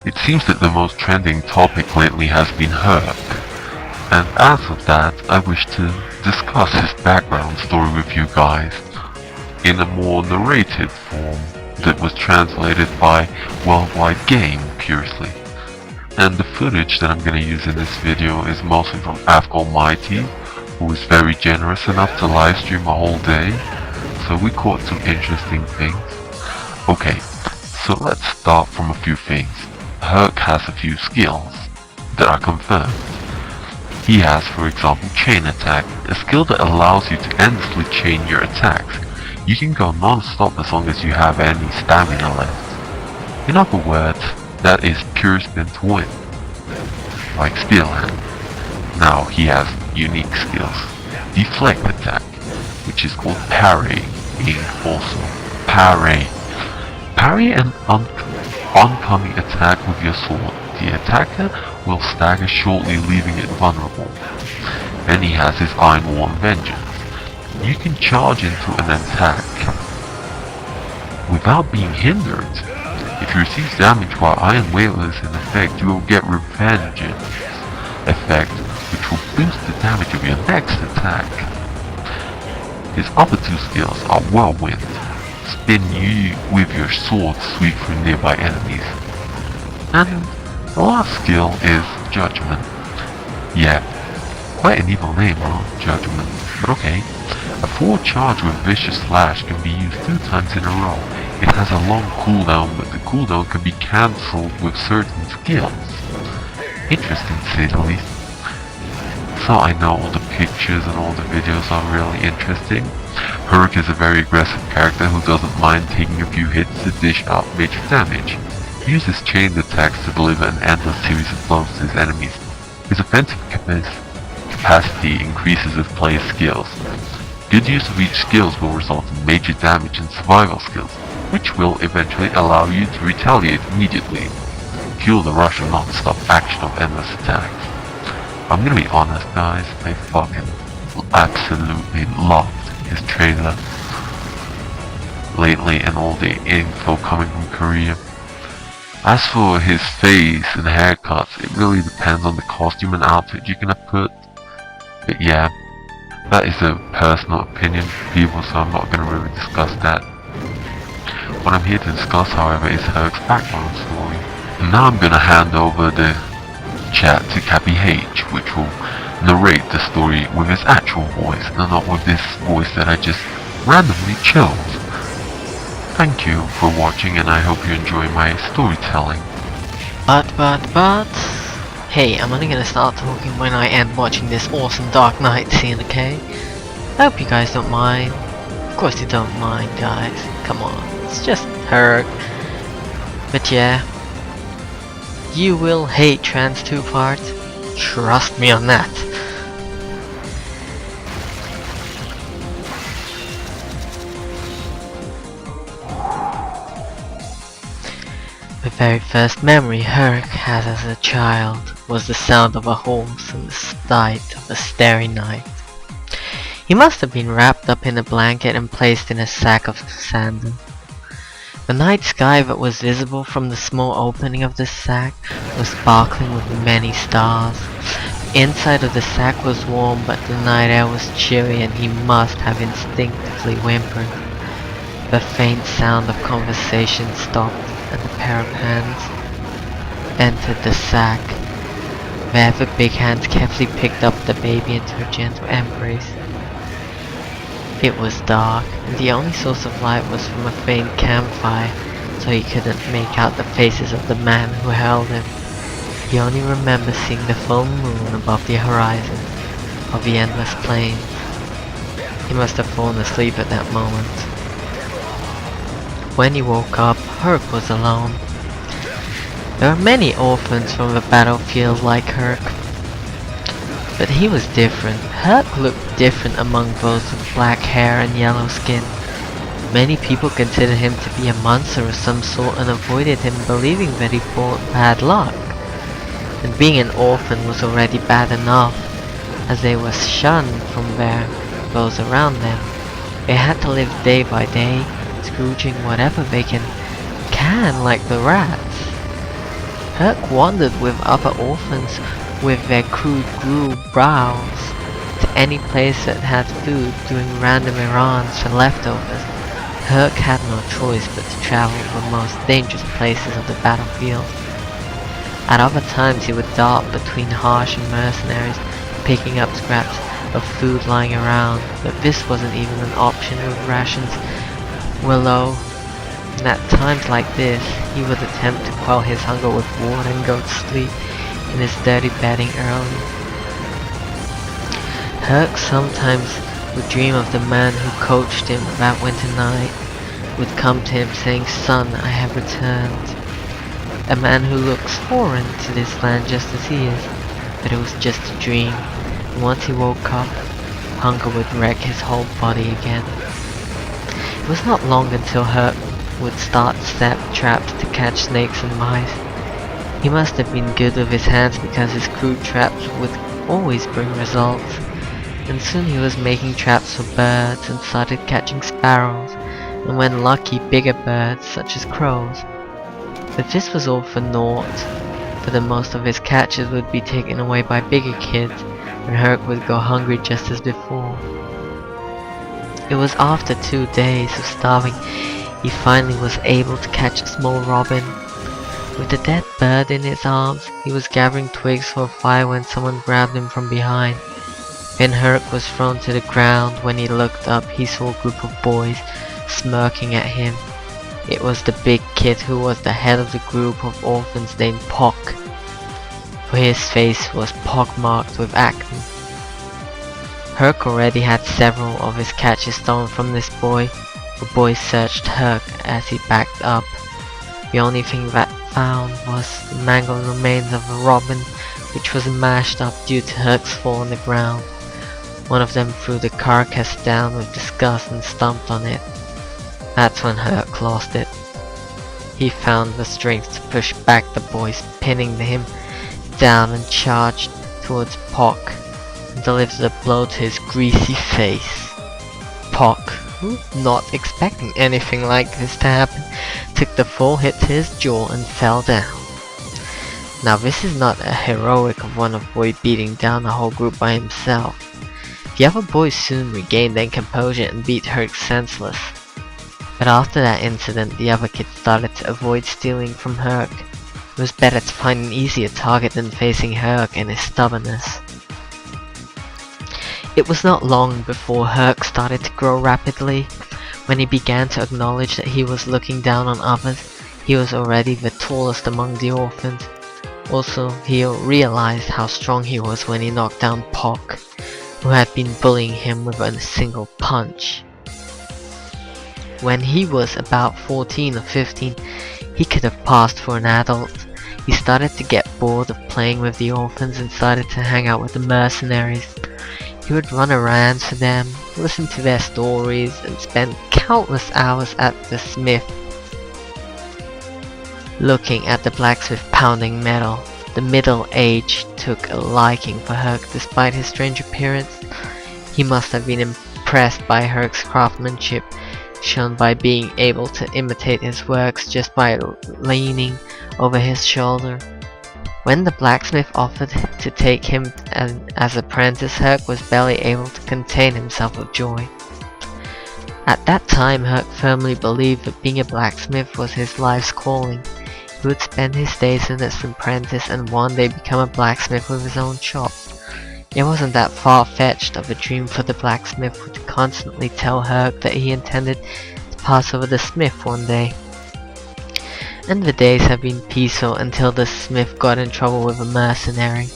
It seems that the most trending topic lately has been Hurk, and as of that, I wish to discuss his background story with you guys in a more narrated form that was translated by Worldwide Game, curiously. And the footage that I'm gonna use in this video is mostly from Almighty, who was very generous enough to livestream a whole day, so we caught some interesting things. Okay, so let's start from a few things. Hurk has a few skills that are confirmed. He has, for example, Chain Attack, a skill that allows you to endlessly chain your attacks. You can go non-stop as long as you have any stamina left. In other words, that is pure spin to win, like Steelhand. Now he has unique skills. Deflect Attack, which is called Parry, being also Parry. Parry an oncoming attack with your sword. The attacker will stagger shortly, leaving it vulnerable. Then he has his Iron Worn Vengeance. You can charge into an attack without being hindered. If you receive damage while Iron Wailer is in effect, you will get Revengeance effect, which will boost the damage of your next attack. His other two skills are Whirlwind. Spin you with your sword, sweep through nearby enemies. And the last skill is Judgment. Yeah, quite an evil name, huh? Judgment. But okay. A forward charge with Vicious Slash can be used 2 times in a row. It has a long cooldown, but the cooldown can be cancelled with certain skills. Interesting to say the least. So I know all the pictures and all the videos are really interesting. Hurk is a very aggressive character who doesn't mind taking a few hits to dish out major damage. He uses chained attacks to deliver an endless series of blows to his enemies. His offensive capacity increases with player's skills. Good use of each skills will result in major damage and survival skills, which will eventually allow you to retaliate immediately. Fuel the rush of non-stop action of endless attacks. I'm gonna be honest guys, I fucking absolutely loved his trailer lately and all the info coming from Korea. As for his face and haircuts, it really depends on the costume and outfit you're gonna put. But yeah, that is a personal opinion for people, so I'm not gonna really discuss that. What I'm here to discuss, however, is Hurk's background story. And now I'm gonna hand over the chat to Kapi H, which will narrate the story with his actual voice, and not with this voice that I just randomly chose. Thank you for watching, and I hope you enjoy my storytelling. But... Hey, I'm only gonna start talking when I end watching this awesome Dark Knight scene, okay? I hope you guys don't mind. Of course you don't mind, guys. Come on, it's just Hurk. But yeah, you will hate Trans 2 parts. Trust me on that. The very first memory Hurk had as a child was the sound of a horse and the sight of a starry night. He must have been wrapped up in a blanket and placed in a sack of sandal. The night sky that was visible from the small opening of the sack was sparkling with many stars. The inside of the sack was warm, but the night air was chilly, and he must have instinctively whimpered. The faint sound of conversation stopped, and a pair of hands entered the sack. There the big hands carefully picked up the baby into a gentle embrace. It was dark, and the only source of light was from a faint campfire, so he couldn't make out the faces of the man who held him. He only remembered seeing the full moon above the horizon of the endless plains. He must have fallen asleep at that moment. When he woke up, Hurk was alone. There were many orphans from the battlefield like Hurk, but he was different. Hurk looked different among those with black hair and yellow skin. Many people considered him to be a monster of some sort and avoided him, believing that he brought bad luck. And being an orphan was already bad enough, as they were shunned from those around them. They had to live day by day, scrooging whatever they can like the rats. Hurk wandered with other orphans with their crude gruel brows to any place that had food, doing random errands for leftovers. Hurk had no choice but to travel to the most dangerous places of the battlefield. At other times he would dart between Harsh and mercenaries, picking up scraps of food lying around, but this wasn't even an option with rations were low. And at times like this, he would attempt to quell his hunger with water and go to sleep in his dirty bedding early. Hurk sometimes would dream of the man who coached him that winter night, would come to him saying, "Son, I have returned." A man who looks foreign to this land just as he is, but it was just a dream, and once he woke up, hunger would wreck his whole body again. It was not long until Hurk would start set traps to catch snakes and mice. He must have been good with his hands because his crude traps would always bring results, and soon he was making traps for birds and started catching sparrows, and when lucky, bigger birds such as crows. But this was all for naught, for the most of his catches would be taken away by bigger kids, and Hurk would go hungry just as before. It was after 2 days of starving he finally was able to catch a small robin. With the dead bird in his arms, he was gathering twigs for a fire when someone grabbed him from behind. Then Hurk was thrown to the ground. When he looked up, he saw a group of boys smirking at him. It was the big kid who was the head of the group of orphans named Pock, for his face was pockmarked with acne. Hurk already had several of his catches stolen from this boy. The boys searched Hurk as he backed up. The only thing that found was the mangled remains of a robin, which was mashed up due to Hurk's fall on the ground. One of them threw the carcass down with disgust and stomped on it. That's when Hurk lost it. He found the strength to push back the boys, pinning him down, and charged towards Pock and delivered a blow to his greasy face. Pock, not expecting anything like this to happen, took the full hit to his jaw and fell down. Now this is not a heroic of one of boy beating down the whole group by himself. The other boys soon regained their composure and beat Hurk senseless. But after that incident, the other kids started to avoid stealing from Hurk. It was better to find an easier target than facing Hurk and his stubbornness. It was not long before Hurk started to grow rapidly. When he began to acknowledge that he was looking down on others, he was already the tallest among the orphans. Also, he realized how strong he was when he knocked down Pock, who had been bullying him with a single punch. When he was about 14 or 15, he could have passed for an adult. He started to get bored of playing with the orphans and started to hang out with the mercenaries. He would run errands for them, listen to their stories, and spend countless hours at the smith, looking at the blacksmith pounding metal. The middle-aged took a liking for Hurk despite his strange appearance. He must have been impressed by Hurk's craftsmanship, shown by being able to imitate his works just by leaning over his shoulder. When the blacksmith offered to take him as apprentice, Hurk was barely able to contain himself with joy. At that time, Hurk firmly believed that being a blacksmith was his life's calling. He would spend his days as an apprentice and one day become a blacksmith with his own shop. It wasn't that far-fetched of a dream, for the blacksmith would constantly tell Hurk that he intended to pass over the smith one day. And the days have been peaceful until the smith got in trouble with a mercenary.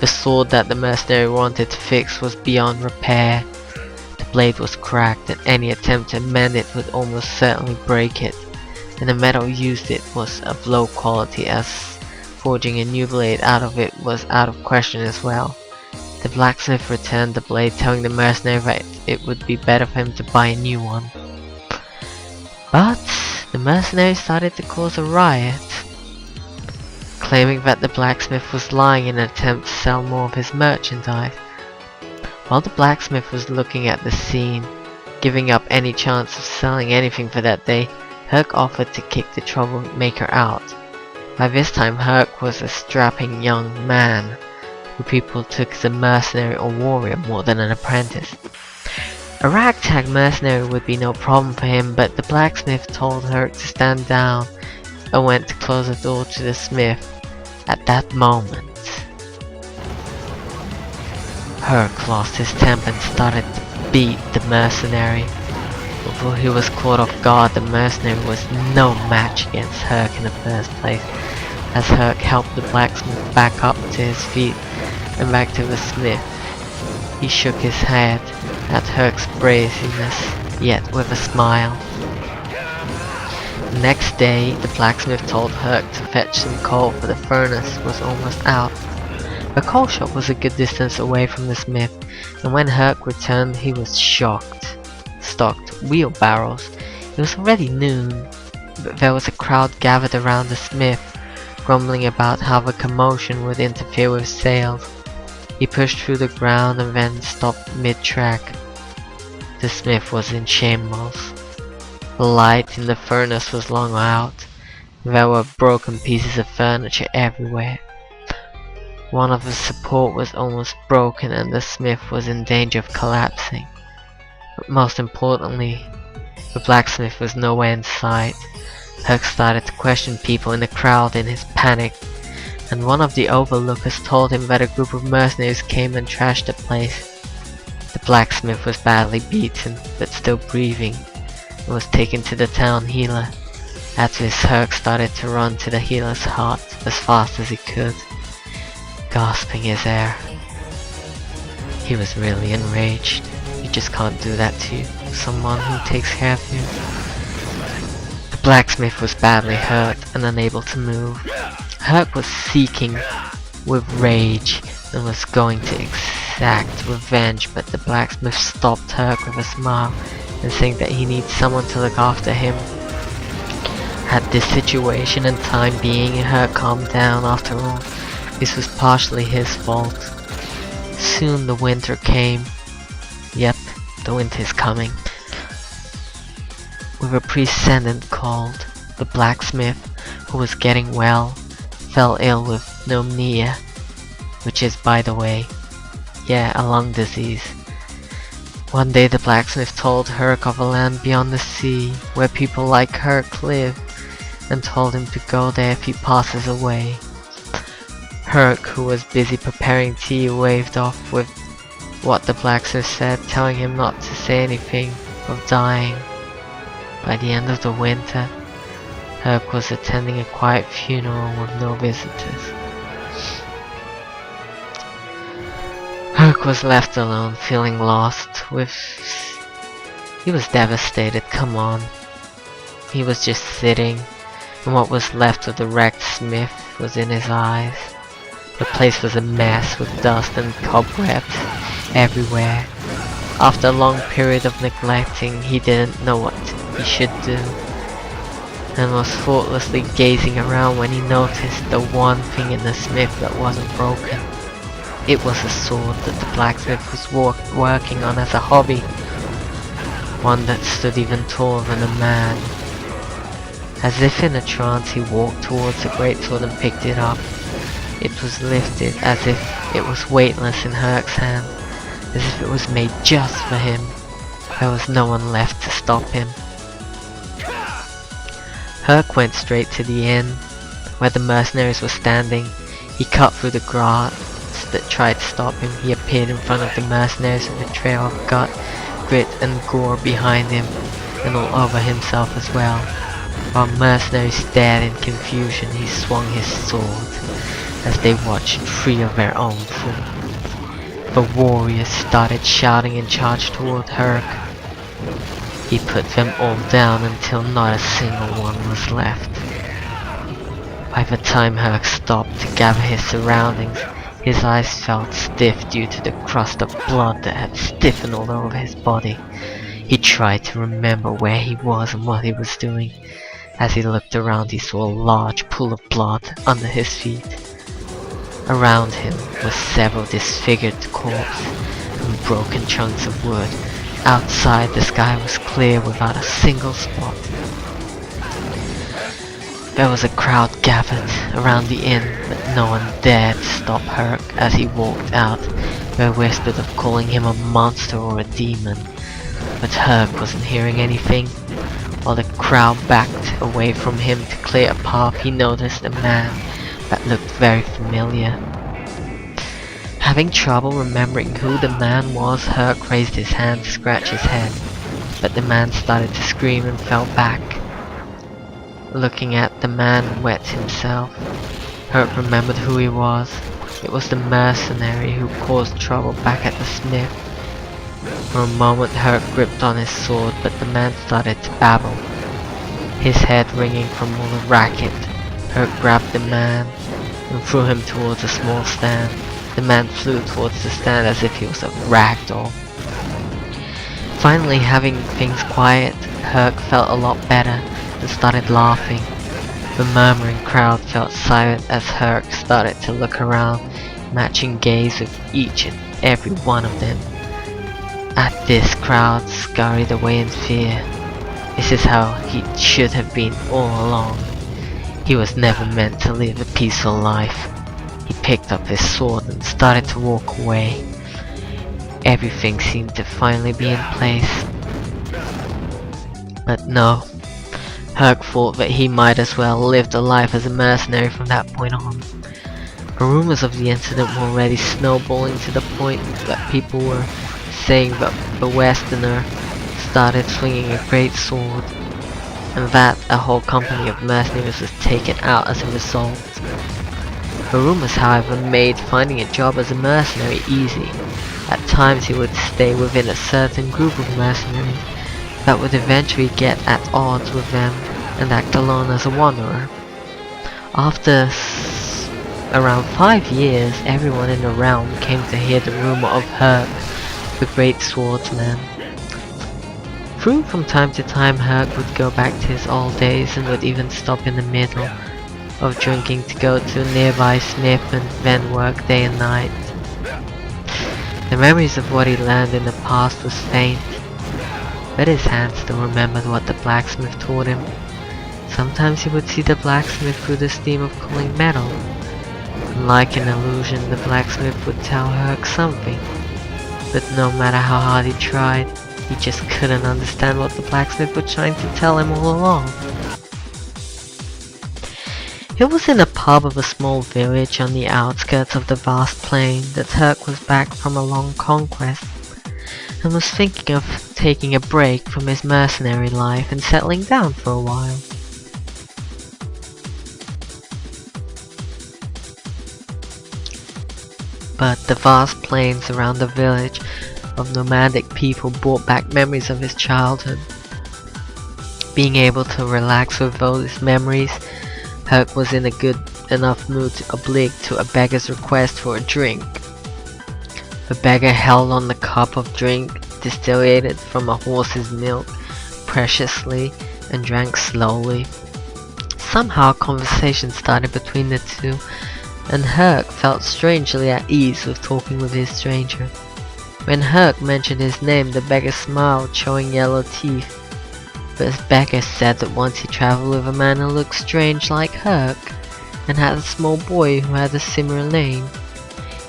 The sword that the mercenary wanted to fix was beyond repair. The blade was cracked, and any attempt to mend it would almost certainly break it. And the metal used it was of low quality, as forging a new blade out of it was out of question as well. The blacksmith returned the blade, telling the mercenary that it would be better for him to buy a new one. But the mercenary started to cause a riot, claiming that the blacksmith was lying in an attempt to sell more of his merchandise. While the blacksmith was looking at the scene, giving up any chance of selling anything for that day, Hurk offered to kick the troublemaker out. By this time Hurk was a strapping young man who people took as a mercenary or warrior more than an apprentice. A ragtag mercenary would be no problem for him, but the blacksmith told Hurk to stand down and went to close the door to the smith. At that moment, Hurk lost his temper and started to beat the mercenary. Before he was caught off guard, the mercenary was no match against Hurk in the first place, as Hurk helped the blacksmith back up to his feet and back to the smith. He shook his head at Hurk's braziness, yet with a smile. The next day, the blacksmith told Hurk to fetch some coal, for the furnace was almost out. The coal shop was a good distance away from the smith, and when Hurk returned he was shocked. Stocked wheelbarrows. It was already noon, but there was a crowd gathered around the smith, grumbling about how the commotion would interfere with sales. He pushed through the ground and then stopped mid-track. The smith was in shambles. The light in the furnace was long out. There were broken pieces of furniture everywhere. One of the support was almost broken and the smith was in danger of collapsing. But most importantly, the blacksmith was nowhere in sight. Hurk started to question people in the crowd in his panic, and one of the overlookers told him that a group of mercenaries came and trashed the place. The blacksmith was badly beaten, but still breathing, and was taken to the town healer. At this, Hurk started to run to the healer's hut as fast as he could, gasping his air. He was really enraged. You just can't do that to someone who takes care of you. The blacksmith was badly hurt and unable to move. Hurk was seeking with rage and was going to exact revenge, but the blacksmith stopped Hurk with a smile and saying that he needs someone to look after him. Had this situation and time being, Hurk calmed down. After all, this was partially his fault. Soon the winter came. Yep, the winter's coming. With a prescient cold, the blacksmith, who was getting well, fell ill with pneumonia, which is, by the way, a lung disease. One day the blacksmith told Hurk of a land beyond the sea, where people like Hurk live, and told him to go there if he passes away. Hurk, who was busy preparing tea, waved off with what the blacksmith said, telling him not to say anything of dying. By the end of the winter, Hurk was attending a quiet funeral with no visitors. Hurk was left alone, feeling lost. He was devastated, come on. He was just sitting, and what was left of the wrecked smith was in his eyes. The place was a mess with dust and cobwebs everywhere. After a long period of neglecting, he didn't know what he should do, and was thoughtlessly gazing around when he noticed the one thing in the smith that wasn't broken. It was a sword that the blacksmith was working on as a hobby, one that stood even taller than a man. As if in a trance, he walked towards the great sword and picked it up. It was lifted as if it was weightless in Hurk's hand, as if it was made just for him. There was no one left to stop him. Hurk went straight to the inn, where the mercenaries were standing. He cut through the guards that tried to stop him. He appeared in front of the mercenaries with a trail of gut, grit and gore behind him, and all over himself as well. While mercenaries stared in confusion, he swung his sword as they watched three of their own fall. The warriors started shouting and charged toward Hurk. He put them all down until not a single one was left. By the time Hurk stopped to gather his surroundings, his eyes felt stiff due to the crust of blood that had stiffened all over his body. He tried to remember where he was and what he was doing. As he looked around, he saw a large pool of blood under his feet. Around him were several disfigured corpses and broken chunks of wood. Outside, the sky was clear without a single spot. There was a crowd gathered around the inn, but no one dared stop Hurk as he walked out. There were whispers of calling him a monster or a demon, but Hurk wasn't hearing anything. While the crowd backed away from him to clear a path, he noticed a man that looked very familiar. Having trouble remembering who the man was, Hurk raised his hand to scratch his head, but the man started to scream and fell back. Looking at the man wet himself, Hurk remembered who he was. It was the mercenary who caused trouble back at the smith. For a moment Hurk gripped on his sword, but the man started to babble, his head ringing from all the racket. Hurk grabbed the man and threw him towards a small stand. The man flew towards the stand as if he was a ragdoll. Finally, having things quiet, Hurk felt a lot better and started laughing. The murmuring crowd felt silent as Hurk started to look around, matching gaze with each and every one of them. At this, crowd scurried away in fear. This is how he should have been all along. He was never meant to live a peaceful life. He picked up his sword and started to walk away. Everything seemed to finally be in place. But no, Hurk thought that he might as well live the life as a mercenary from that point on. The rumors of the incident were already snowballing to the point that people were saying that the Westerner started swinging a great sword, and that a whole company of mercenaries was taken out as a result. The rumors, however, made finding a job as a mercenary easy. At times he would stay within a certain group of mercenaries that would eventually get at odds with them and act alone as a wanderer. After around 5 years, everyone in the realm came to hear the rumor of Hurk, the great swordsman. From time to time, Hurk would go back to his old days and would even stop in the middle of drinking to go to a nearby smith and then work day and night. The memories of what he learned in the past was faint, but his hand still remembered what the blacksmith taught him. Sometimes he would see the blacksmith through the steam of cooling metal, and like an illusion the blacksmith would tell Hurk something, but no matter how hard he tried, he just couldn't understand what the blacksmith was trying to tell him all along. It was in a pub of a small village on the outskirts of the vast plain that Hurk was back from a long conquest, and was thinking of taking a break from his mercenary life and settling down for a while. But the vast plains around the village of nomadic people brought back memories of his childhood. Being able to relax with those memories, Hurk was in a good enough mood to oblige to a beggar's request for a drink. The beggar held on the cup of drink distilled from a horse's milk preciously and drank slowly. Somehow a conversation started between the two, and Hurk felt strangely at ease with talking with his stranger. When Hurk mentioned his name, the beggar smiled, showing yellow teeth. But his beggar said that once he travelled with a man who looked strange like Hurk, and had a small boy who had a similar name.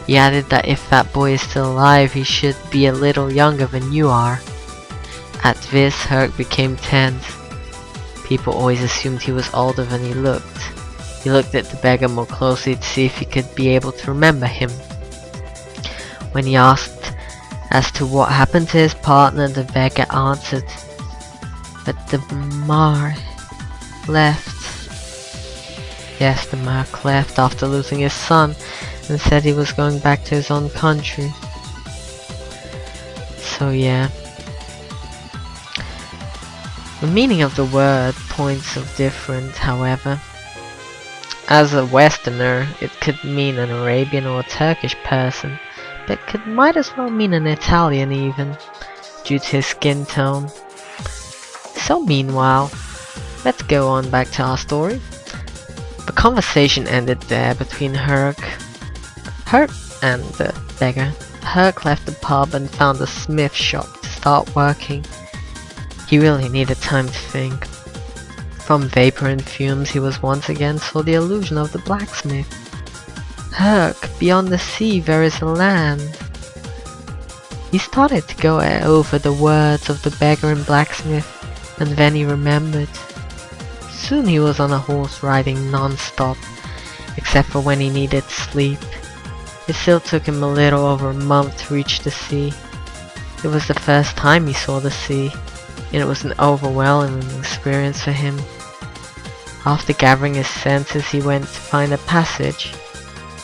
He added that if that boy is still alive, he should be a little younger than you are. At this, Hurk became tense. People always assumed he was older than he looked. He looked at the beggar more closely to see if he could be able to remember him. When he asked as to what happened to his partner, the beggar answered that the Mark left. Yes, the Mark left after losing his son and said he was going back to his own country. So yeah. The meaning of the word points of difference, however. As a Westerner, it could mean an Arabian or a Turkish person, but might as well mean an Italian even, due to his skin tone. So meanwhile, let's go on back to our story. The conversation ended there between Hurk and the beggar. Hurk left the pub and found a smith shop to start working. He really needed time to think. From vapor and fumes he was once again saw the illusion of the blacksmith. Hurk, beyond the sea there is a land. He started to go over the words of the beggar and blacksmith, and then he remembered. Soon he was on a horse riding non-stop, except for when he needed sleep. It still took him a little over a month to reach the sea. It was the first time he saw the sea, and it was an overwhelming experience for him. After gathering his senses, he went to find a passage.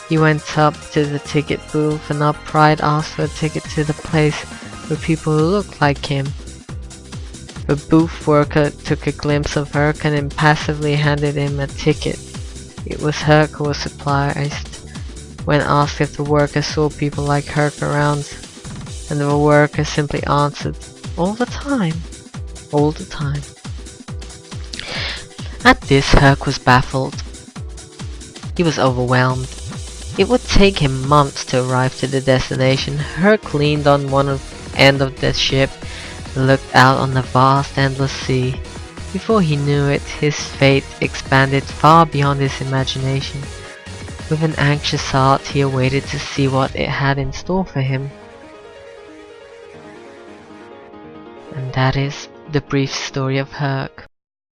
He went up to the ticket booth and upright asked for a ticket to the place where people who looked like him. The booth worker took a glimpse of Hurk and impassively handed him a ticket. It was Hurk who was surprised when asked if the worker saw people like Hurk around, and the worker simply answered, "All the time. All the time." At this, Hurk was baffled. He was overwhelmed. It would take him months to arrive to the destination. Hurk leaned on one end of the ship and looked out on the vast, endless sea. Before he knew it, his fate expanded far beyond his imagination. With an anxious heart, he awaited to see what it had in store for him. And that is the brief story of Hurk.